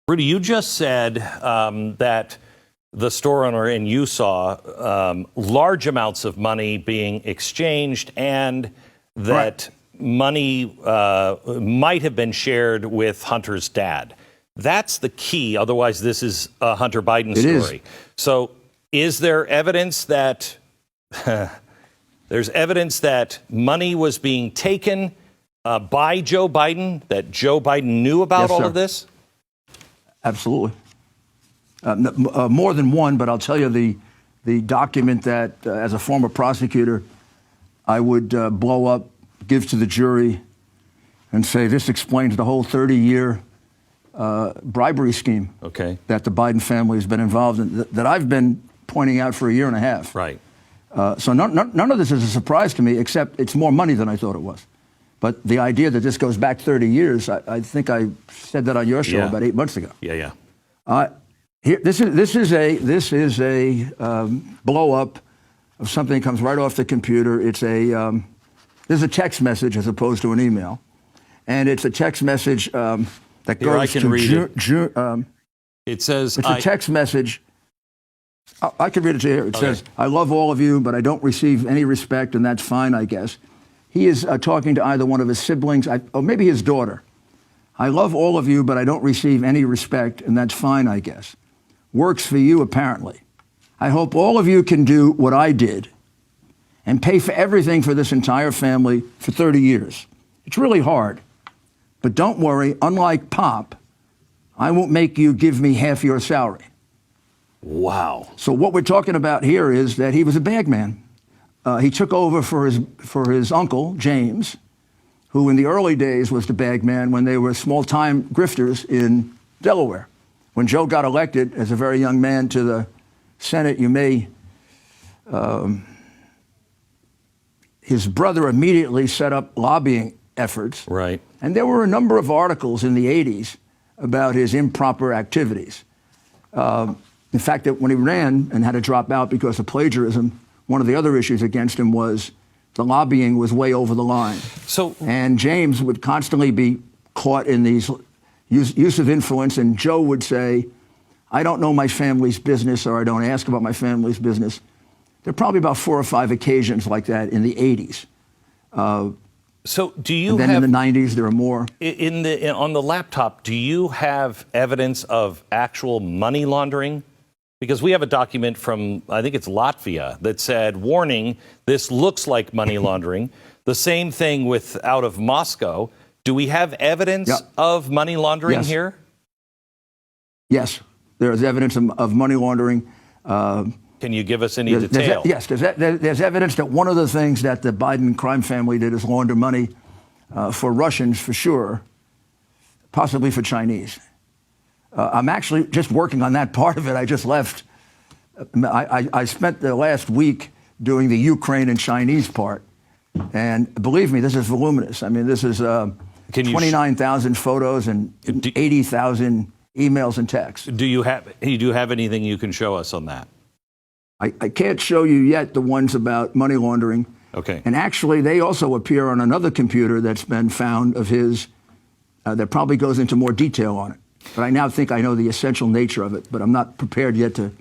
Rudy, you just said that the store owner and you saw large amounts of money being exchanged and that money might have been shared with Hunter's dad. That's the key. Otherwise, this is a Hunter Biden story. So is there evidence that there's evidence that money was being taken by Joe Biden, that Joe Biden knew about all of this? Absolutely. More than one, but I'll tell you the document that, as a former prosecutor, I would blow up, give to the jury, and say this explains the whole 30-year bribery scheme that the Biden family has been involved in, that I've been pointing out for a year and a half. Right. So none of this is a surprise to me, except it's more money than I thought it was. But the idea that this goes back 30 years, I think I said that on your show about 8 months ago. This is a blow up of something that comes right off the computer. It's this is a text message as opposed to an email, and it's a text message that goes to it says it's a text message. I can read it to you here. It says, "I love all of you, but I don't receive any respect, and that's fine, I guess." He is talking to either one of his siblings, or maybe his daughter. "I love all of you, but I don't receive any respect, and that's fine, I guess. Works for you, apparently. I hope all of you can do what I did and pay for everything for this entire family for 30 years. It's really hard. But don't worry, unlike Pop, I won't make you give me half your salary." Wow. So what we're talking about here is that he was a bagman. He took over for his uncle, James, who in the early days was the bagman when they were small-time grifters in Delaware. When Joe got elected as a very young man to the Senate, his brother immediately set up lobbying efforts. Right. And there were a number of articles in the 80s about his improper activities. In fact, that when he ran and had to drop out because of plagiarism, one of the other issues against him was the lobbying was way over the line. And James would constantly be caught in these use of influence, and Joe would say, "I don't know my family's business," or "I don't ask about my family's business." There are probably about 4 or 5 occasions like that in the 80s. So do you and then in the 90s, there are more. On the laptop, do you have evidence of actual money laundering? Because we have a document from, I think it's Latvia, that said, warning, this looks like money laundering. The same thing out of Moscow. Do we have evidence of money laundering here? Yes, there is evidence of money laundering. Can you give us any detail? Yes, there's evidence that one of the things that the Biden crime family did is launder money for Russians, for sure, possibly for Chinese. I'm actually just working on that part of it. I just left. I spent the last week doing the Ukraine and Chinese part. And believe me, this is voluminous. I mean, this is 29,000 photos and 80,000 emails and texts. Do you have anything you can show us on that? I can't show you yet the ones about money laundering. Okay. And actually, they also appear on another computer that's been found of his that probably goes into more detail on it. But I now think I know the essential nature of it, but I'm not prepared yet to.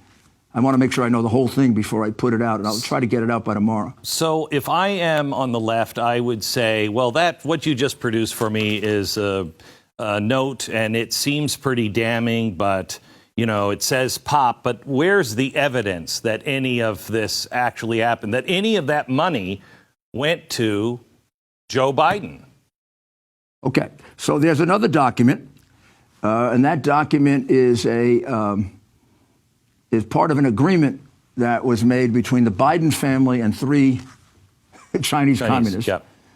I want to make sure I know the whole thing before I put it out, and I'll try to get it out by tomorrow. So if I am on the left, I would say, well, what you just produced for me is a note, and it seems pretty damning, but, you know, it says Pop, but where's the evidence that any of this actually happened, that any of that money went to Joe Biden? Okay, so there's another document. And that document is part of an agreement that was made between the Biden family and 3 Chinese communists,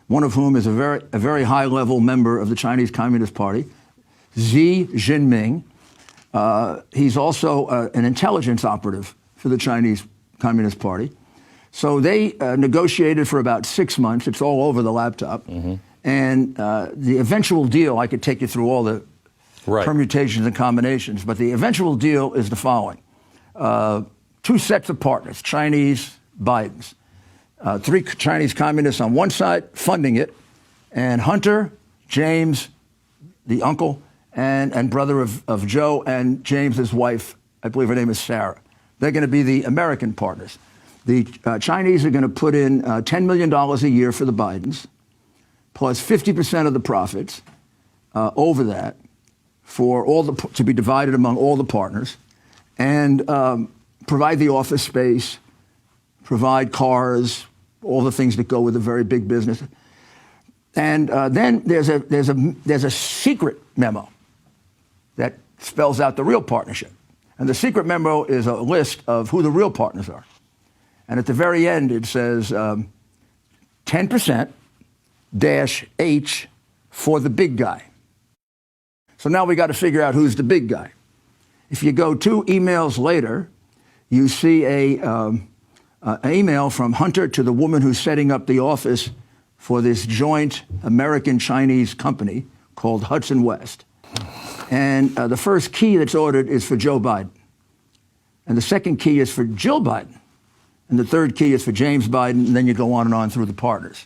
one of whom is a very high-level member of the Chinese Communist Party, Xi Jinping. He's also an intelligence operative for the Chinese Communist Party. So they negotiated for about 6 months. It's all over the laptop. And the eventual deal, I could take you through all the permutations and combinations, but the eventual deal is the following. 2 sets of partners, Chinese, Bidens. 3 Chinese communists on one side funding it, and Hunter, James, the uncle, and brother of Joe and James's wife. I believe her name is Sarah. They're going to be the American partners. The Chinese are going to put in $10 million a year for the Bidens, plus 50% of the profits over that for to be divided among all the partners, and provide the office space, provide cars, all the things that go with a very big business. And then there's a secret memo that spells out the real partnership. And the secret memo is a list of who the real partners are. And at the very end, it says 10% -H for the big guy. So now we got to figure out who's the big guy. If you go 2 emails later, you see an email from Hunter to the woman who's setting up the office for this joint American-Chinese company called Hudson West. And the first key that's ordered is for Joe Biden. And the second key is for Jill Biden. And the third key is for James Biden, and then you go on and on through the partners.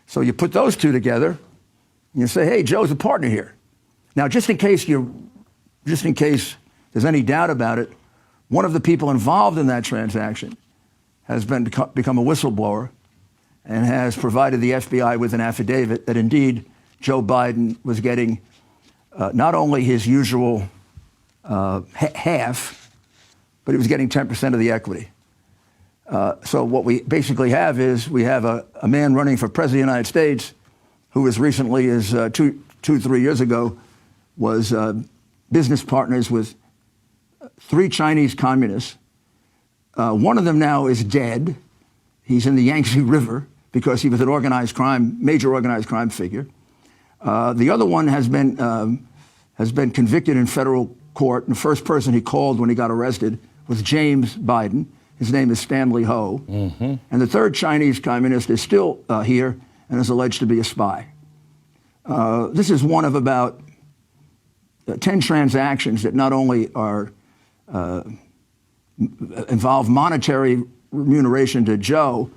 So you put those two together, and you say, hey, Joe's a partner here. Now, just in case there's any doubt about it, one of the people involved in that transaction has become a whistleblower and has provided the FBI with an affidavit that indeed Joe Biden was getting not only his usual half, but he was getting 10% of the equity. So what we basically have is we have a man running for president of the United States who as recently as 3 years ago was business partners with 3 Chinese communists. One of them now is dead. He's in the Yangtze River because he was an major organized crime figure. The other one has been convicted in federal court. And the first person he called when he got arrested was James Biden. His name is Stanley Ho. Mm-hmm. And the third Chinese communist is still here and is alleged to be a spy. This is one of about 10 transactions that not only are involve monetary remuneration to Joe,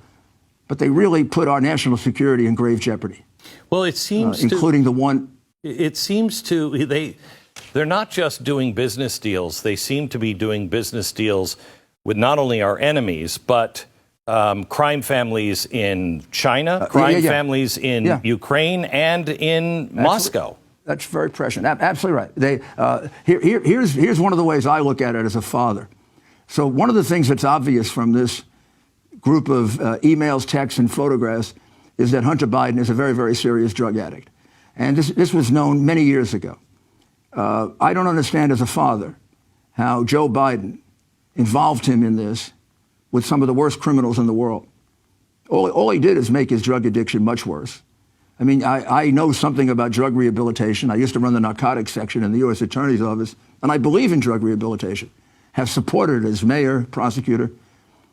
but they really put our national security in grave jeopardy. Well, it seems including the one. It seems they're not just doing business deals. They seem to be doing business deals with not only our enemies, but crime families in China, families in Ukraine, and in Moscow. That's very prescient. Absolutely right. Here's one of the ways I look at it as a father. So one of the things that's obvious from this group of emails, texts, and photographs is that Hunter Biden is a very, very serious drug addict. And this was known many years ago. I don't understand as a father how Joe Biden involved him in this with some of the worst criminals in the world. All he did is make his drug addiction much worse. I mean, I know something about drug rehabilitation. I used to run the narcotics section in the U.S. Attorney's Office, and I believe in drug rehabilitation, have supported it as mayor, prosecutor.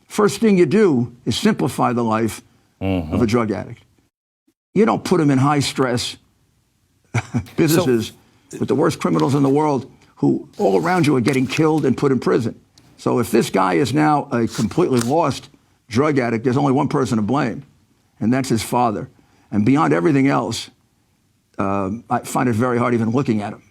First thing you do is simplify the life of a drug addict. You don't put him in high-stress businesses with the worst criminals in the world who all around you are getting killed and put in prison. So if this guy is now a completely lost drug addict, there's only one person to blame, and that's his father. And beyond everything else, I find it very hard even looking at him.